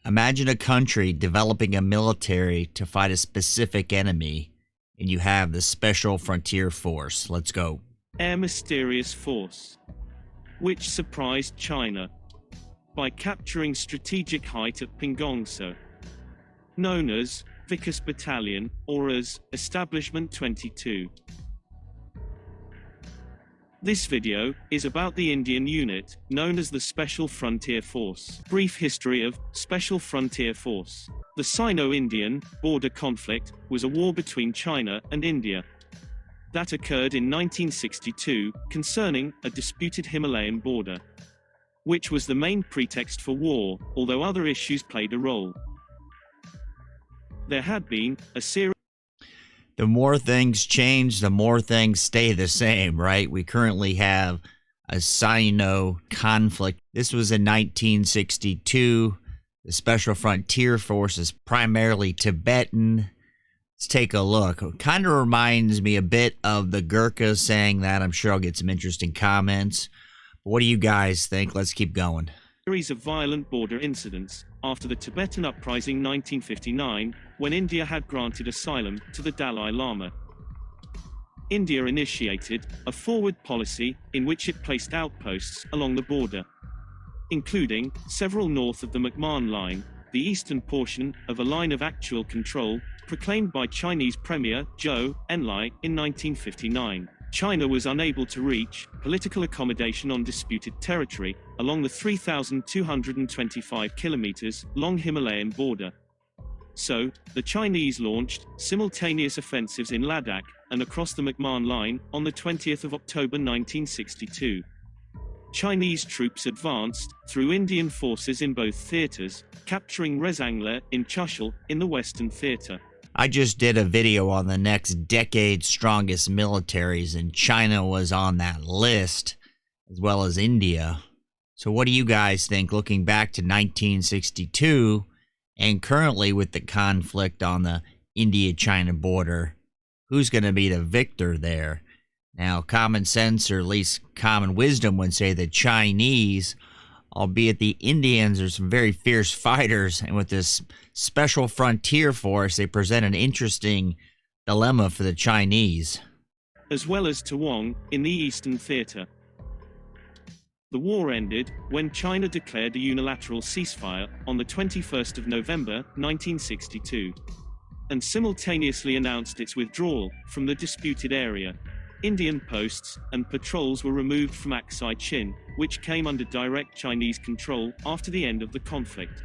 Imagine a country developing a military to fight a specific enemy, and you have the Special Frontier Force. Let's go. Air Mysterious Force, which surprised China by capturing strategic height at Pingongso, known as Vickers Battalion or as Establishment 22. This video is about the Indian unit, known as the Special Frontier Force. Brief history of Special Frontier Force. The Sino-Indian border conflict was a war between China and India that occurred in 1962 concerning a disputed Himalayan border, which was the main pretext for war, although other issues played a role. There had been a series. The more things change, the more things stay the same, right? We currently have a Sino conflict. This was in 1962. The Special Frontier Force is primarily Tibetan. Let's take a look. It kind of reminds me a bit of the Gurkhas saying that. I'm sure I'll get some interesting comments. What do you guys think? Let's keep going. Series of violent border incidents after the Tibetan Uprising 1959, when India had granted asylum to the Dalai Lama. India initiated a forward policy in which it placed outposts along the border, including several north of the McMahon Line, the eastern portion of a line of actual control proclaimed by Chinese Premier Zhou Enlai in 1959. China was unable to reach political accommodation on disputed territory along the 3,225 kilometers long Himalayan border. So, the Chinese launched simultaneous offensives in Ladakh and across the McMahon Line on the 20th of October 1962. Chinese troops advanced through Indian forces in both theaters, capturing Rezangla in Chushul in the Western Theater. I just did a video on the next decade's strongest militaries, and China was on that list, as well as India. So what do you guys think, looking back to 1962, and currently with the conflict on the India-China border, who's going to be the victor there? Now, common sense, or at least common wisdom, would say the Chinese, albeit the Indians are some very fierce fighters, and with this Special Frontier Force, they present an interesting dilemma for the Chinese. As well as Tawang in the Eastern Theater. The war ended when China declared a unilateral ceasefire on the 21st of November 1962, and simultaneously announced its withdrawal from the disputed area. Indian posts and patrols were removed from Aksai Chin, which came under direct Chinese control after the end of the conflict.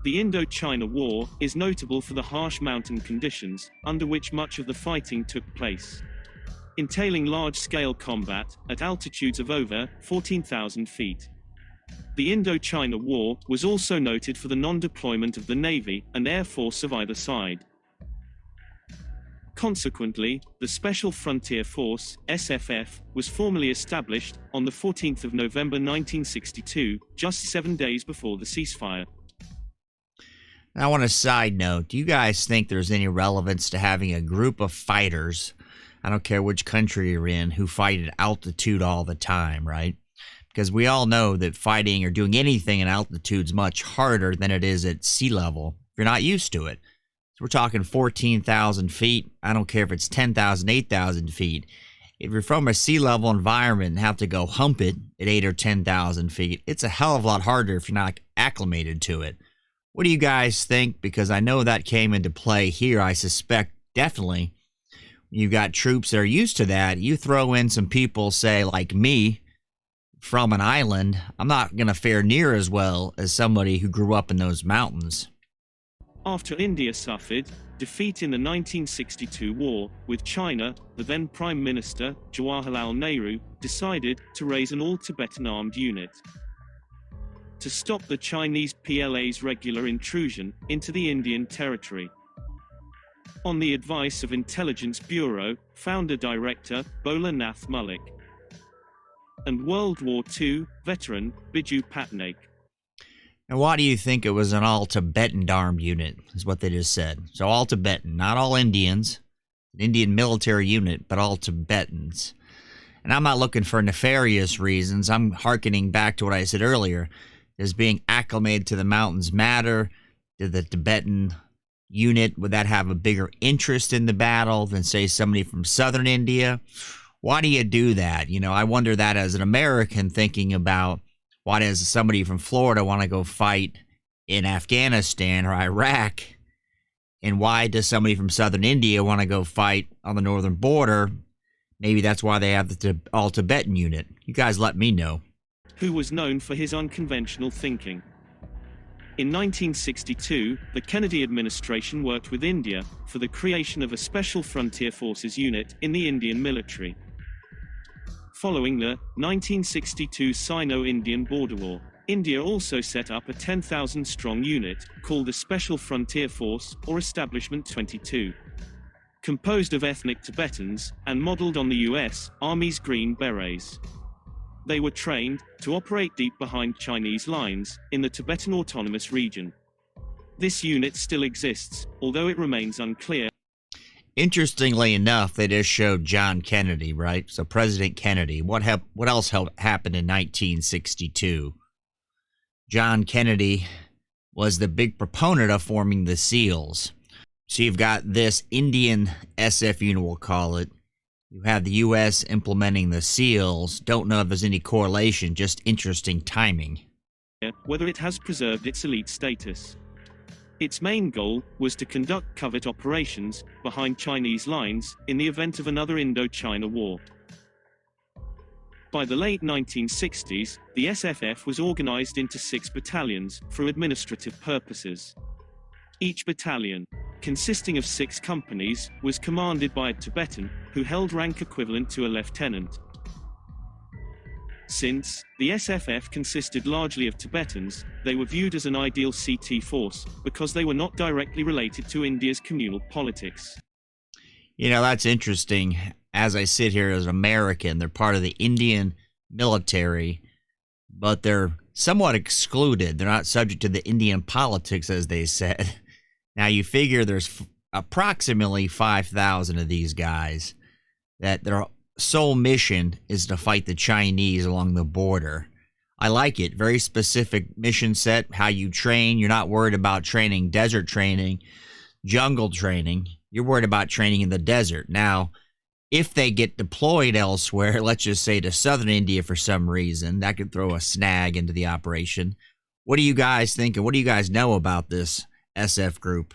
The Indo-China War is notable for the harsh mountain conditions under which much of the fighting took place, entailing large-scale combat at altitudes of over 14,000 feet. The Indo-China War was also noted for the non-deployment of the Navy and Air Force of either side. Consequently, the Special Frontier Force, SFF, was formally established on the 14th of November 1962, just 7 days before the ceasefire. Now, on a side note, do you guys think there's any relevance to having a group of fighters, I don't care which country you're in, who fight at altitude all the time, right? Because we all know that fighting or doing anything at altitude is much harder than it is at sea level if you're not used to it. So we're talking 14,000 feet. I don't care if it's 10,000, 8,000 feet. If you're from a sea level environment and have to go hump it at 8 or 10,000 feet, it's a hell of a lot harder if you're not acclimated to it. What do you guys think? Because I know that came into play here. I suspect definitely you got troops that are used to that. You throw in some people, say, like me, from an island, I'm not going to fare near as well as somebody who grew up in those mountains. After India suffered defeat in the 1962 war with China, the then Prime Minister, Jawaharlal Nehru, decided to raise an all-Tibetan armed unit to stop the Chinese PLA's regular intrusion into the Indian territory. On the advice of Intelligence Bureau Founder-Director Bhola Nath Mullik and World War II veteran Biju Patnaik. And why do you think it was an all-Tibetan armed unit, is what they just said. So all Tibetan, not all Indians, an Indian military unit, but all Tibetans. And I'm not looking for nefarious reasons. I'm hearkening back to what I said earlier. Does being acclimated to the mountains matter? Did the Tibetan unit, would that have a bigger interest in the battle than, say, somebody from southern India? Why do you do that? I wonder that as an American, thinking about why does somebody from Florida want to go fight in Afghanistan or Iraq? And why does somebody from southern India want to go fight on the northern border? Maybe that's why they have the all-Tibetan unit. You guys let me know. Who was known for his unconventional thinking. In 1962, the Kennedy administration worked with India for the creation of a Special Frontier Forces unit in the Indian military. Following the 1962 Sino-Indian Border War, India also set up a 10,000-strong unit called the Special Frontier Force, or Establishment 22. Composed of ethnic Tibetans and modeled on the U.S. Army's Green Berets. They were trained to operate deep behind Chinese lines in the Tibetan Autonomous Region. This unit still exists, although it remains unclear. Interestingly enough, they just showed John Kennedy, right? So President Kennedy. What else happened in 1962? John Kennedy was the big proponent of forming the SEALs. So you've got this Indian SF unit, we'll call it. You have the U.S. implementing the SEALs. Don't know if there's any correlation, just interesting timing. Whether it has preserved its elite status. Its main goal was to conduct covert operations behind Chinese lines in the event of another Indo-China war. By the late 1960s, the SFF was organized into 6 battalions for administrative purposes. Each battalion, consisting of 6 companies, was commanded by a Tibetan, who held rank equivalent to a lieutenant. Since the SFF consisted largely of Tibetans, they were viewed as an ideal CT force, because they were not directly related to India's communal politics. That's interesting. As I sit here as an American, they're part of the Indian military, but they're somewhat excluded. They're not subject to the Indian politics, as they said. Now, you figure there's approximately 5,000 of these guys that their sole mission is to fight the Chinese along the border. I like it. Very specific mission set, how you train. You're not worried about training, desert training, jungle training. You're worried about training in the desert. Now, if they get deployed elsewhere, let's just say to southern India for some reason, that could throw a snag into the operation. What do you guys think, and what do you guys know about this SF group?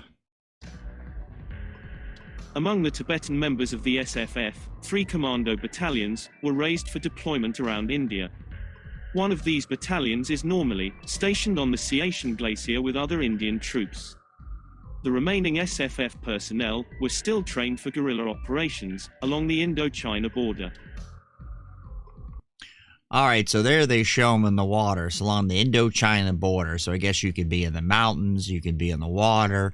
Among the Tibetan members of the SFF, 3 commando battalions were raised for deployment around India. One of these battalions is normally stationed on the Siachen Glacier with other Indian troops. The remaining SFF personnel were still trained for guerrilla operations along the Indo-China border. All right, so there they show them in the water, so along the Indo-China border. So I guess you could be in the mountains, you could be in the water.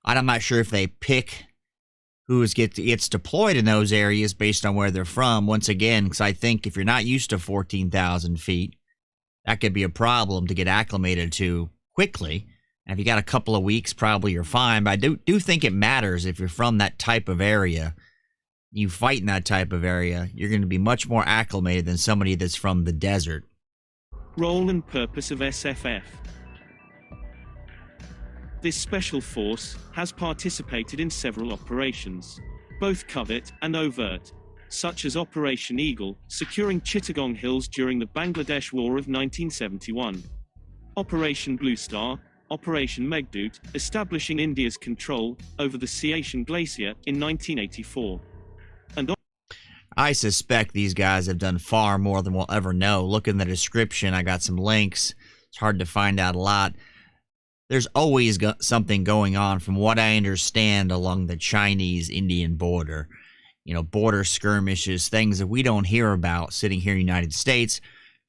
I'm not sure if they pick who gets deployed in those areas based on where they're from. Once again, because I think if you're not used to 14,000 feet, that could be a problem to get acclimated to quickly. And if you got a couple of weeks, probably you're fine. But I do think it matters if you're from that type of area. You fight in that type of area, you're going to be much more acclimated than somebody that's from the desert. Role and purpose of SFF. This special force has participated in several operations, both covert and overt, such as Operation Eagle, securing Chittagong Hills during the Bangladesh War of 1971. Operation Blue Star, Operation Meghdoot, establishing India's control over the Siachen Glacier in 1984. And I suspect these guys have done far more than we'll ever know. Look in the description. I got some links. It's hard to find out a lot. There's always something going on, from what I understand, along the Chinese-Indian border. Border skirmishes, things that we don't hear about sitting here in the United States.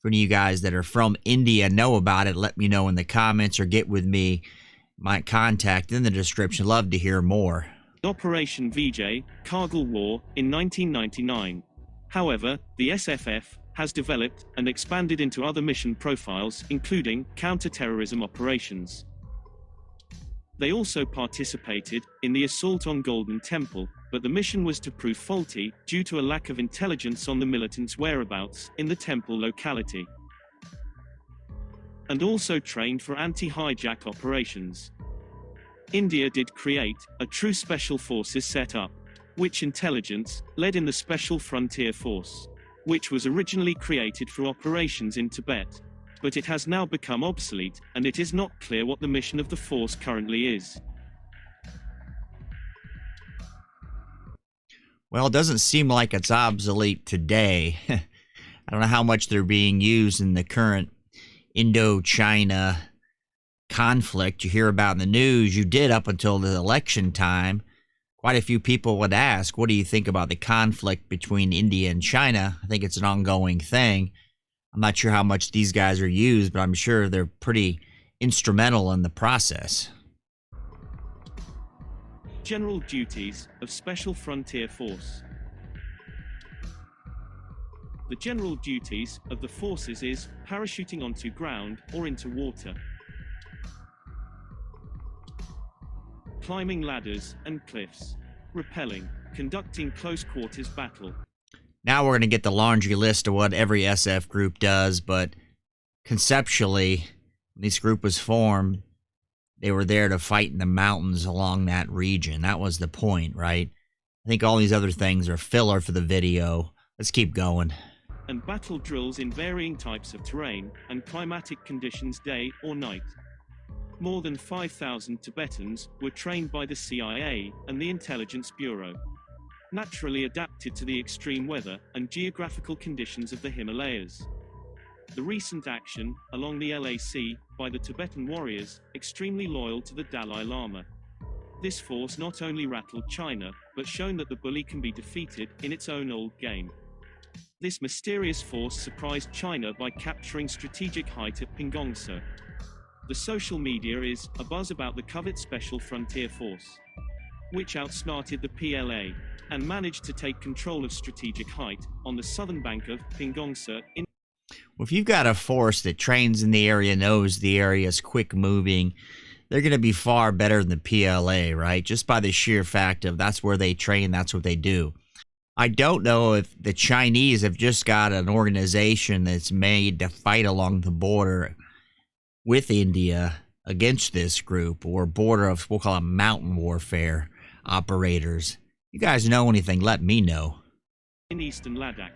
For any of you guys that are from India, know about it, let me know in the comments or get with me. My contact in the description. Love to hear more. Operation Vijay, Kargil War, in 1999. However, the SFF has developed and expanded into other mission profiles, including counter-terrorism operations. They also participated in the assault on Golden Temple, but the mission was to prove faulty due to a lack of intelligence on the militants' whereabouts in the temple locality. and also trained for anti-hijack operations. India did create a true special forces setup, which intelligence led in the Special Frontier Force, which was originally created for operations in Tibet, but it has now become obsolete, and it is not clear what the mission of the force currently is. Well, it doesn't seem like it's obsolete today. I don't know how much they're being used in the current Indochina conflict you hear about in the news. You did up until the election time. Quite a few people would ask, what do you think about the conflict between India and China? I think it's an ongoing thing. I'm not sure how much these guys are used, but I'm sure they're pretty instrumental in the process. General duties of Special Frontier Force. The general duties of the forces is parachuting onto ground or into water, climbing ladders and cliffs, rappelling, conducting close quarters battle. Now we're going to get the laundry list of what every SF group does, but conceptually, when this group was formed, they were there to fight in the mountains along that region. That was the point, right? I think all these other things are filler for the video. Let's keep going. And battle drills in varying types of terrain and climatic conditions day or night. More than 5,000 Tibetans were trained by the CIA and the Intelligence Bureau, naturally adapted to the extreme weather and geographical conditions of the Himalayas. The recent action along the LAC by the Tibetan warriors, extremely loyal to the Dalai Lama. This force not only rattled China, but shown that the bully can be defeated in its own old game. This mysterious force surprised China by capturing strategic height at Pingongsa. The social media is abuzz about the coveted Special Frontier Force, which outsmarted the PLA and managed to take control of strategic height on the southern bank of Pingongsa in. Well, if you've got a force that trains in the area, knows the area is quick moving, they're going to be far better than the PLA, right? Just by the sheer fact of that's where they train, that's what they do. I don't know if the Chinese have just got an organization that's made to fight along the border with India against this group, or border of, we'll call it mountain warfare operators. You guys know anything, let me know. In eastern Ladakh.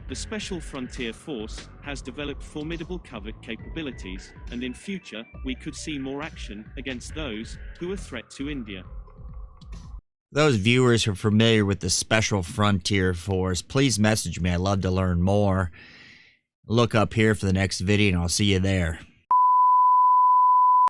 The Special Frontier Force has developed formidable covert capabilities, and in future, we could see more action against those who are a threat to India. Those viewers who are familiar with the Special Frontier Force, please message me. I'd love to learn more. Look up here for the next video, and I'll see you there.